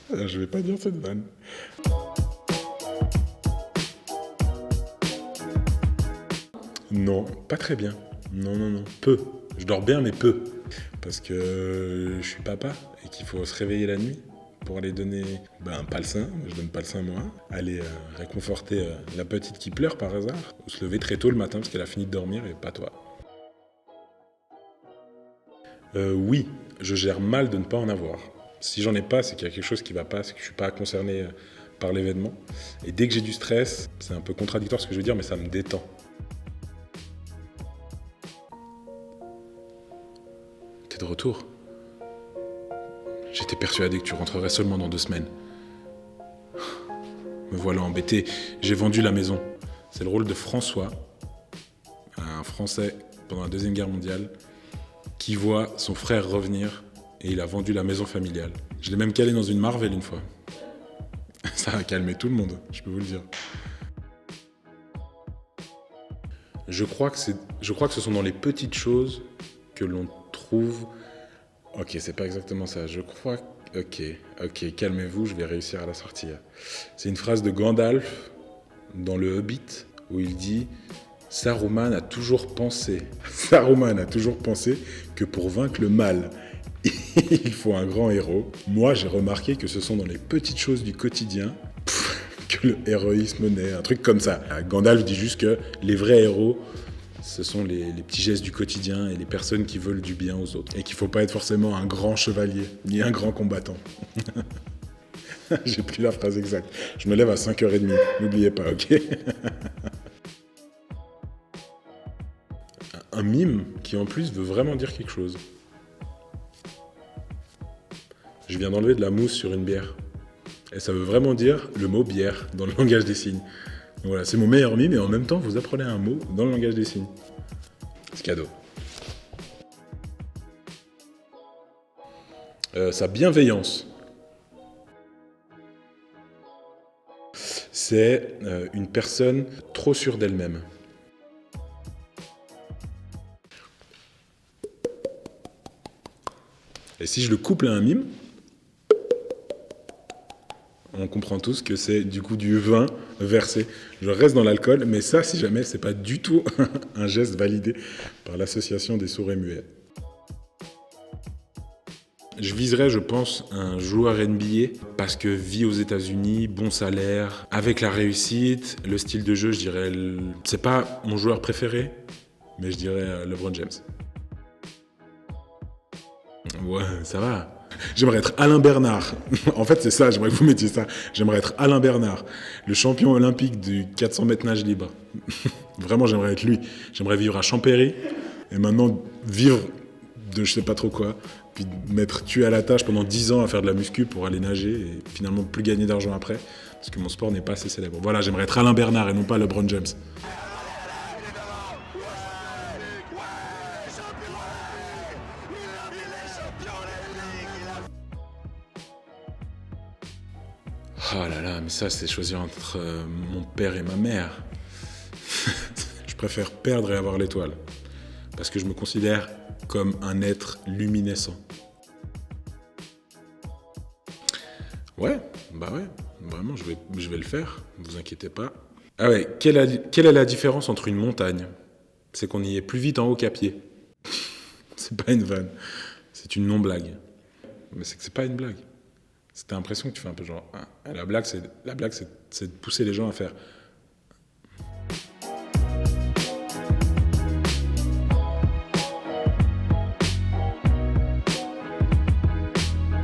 Je vais pas dire cette vanne. Non, pas très bien. Non, non, non. Peu. Je dors bien, mais peu. Parce que je suis papa et qu'il faut se réveiller la nuit pour aller donner, pas le sein, je donne pas le sein moi, aller réconforter la petite qui pleure par hasard, ou se lever très tôt le matin parce qu'elle a fini de dormir et pas toi. Oui, je gère mal de ne pas en avoir. Si j'en ai pas, c'est qu'il y a quelque chose qui va pas, c'est que je suis pas concerné par l'événement. Et dès que j'ai du stress, c'est un peu contradictoire ce que je veux dire, mais ça me détend. T'es de retour? J'étais persuadé que tu rentrerais seulement dans 2 semaines. Me voilà embêté, j'ai vendu la maison. C'est le rôle de François, un Français pendant la Deuxième Guerre mondiale, qui voit son frère revenir et il a vendu la maison familiale. Je l'ai même calé dans une Marvel une fois. Ça a calmé tout le monde, je peux vous le dire. Je crois que ce sont dans les petites choses que l'on trouve... Ok, c'est pas exactement ça. Je crois... Ok, calmez-vous, je vais réussir à la sortir. C'est une phrase de Gandalf dans le Hobbit où il dit « Saruman a toujours pensé que pour vaincre le mal, il faut un grand héros. » Moi, j'ai remarqué que ce sont dans les petites choses du quotidien que le héroïsme naît, un truc comme ça. Gandalf dit juste que les vrais héros, ce sont les petits gestes du quotidien et les personnes qui veulent du bien aux autres. Et qu'il ne faut pas être forcément un grand chevalier, ni un grand combattant. J'ai plus la phrase exacte. Je me lève à 5h30, n'oubliez pas, ok? Un mime qui en plus veut vraiment dire quelque chose. Je viens d'enlever de la mousse sur une bière. Et ça veut vraiment dire le mot bière dans le langage des signes. Donc voilà, c'est mon meilleur mime et en même temps vous apprenez un mot dans le langage des signes. C'est cadeau. Sa bienveillance. C'est une personne trop sûre d'elle-même. Et si je le couple à un mime, on comprend tous que c'est du coup du vin versé. Je reste dans l'alcool, mais ça, si jamais, c'est pas du tout un geste validé par l'association des sourds et muets. Je viserais, je pense, un joueur NBA parce que vie aux États-Unis, bon salaire, avec la réussite, le style de jeu, je dirais, c'est pas mon joueur préféré, mais je dirais LeBron James. Ouais, ça va. J'aimerais être Alain Bernard. En fait, c'est ça, j'aimerais que vous mettiez ça. J'aimerais être Alain Bernard, le champion olympique du 400 mètres nage libre. Vraiment, j'aimerais être lui. J'aimerais vivre à Champéry et maintenant vivre de je sais pas trop quoi, puis m'être tué à la tâche pendant 10 ans à faire de la muscu pour aller nager et finalement plus gagner d'argent après, parce que mon sport n'est pas assez célèbre. Voilà, j'aimerais être Alain Bernard et non pas LeBron James. Oh là là, mais ça, c'est choisir entre mon père et ma mère. Je préfère perdre et avoir l'étoile. Parce que je me considère comme un être luminescent. Ouais, vraiment, je vais le faire, ne vous inquiétez pas. Ah ouais, quelle est la différence entre une montagne? C'est qu'on y est plus vite en haut qu'à pied. C'est pas une vanne, c'est une non-blague. Mais c'est que c'est pas une blague. T'as l'impression que tu fais un peu genre... Ah, la blague, c'est de pousser les gens à faire...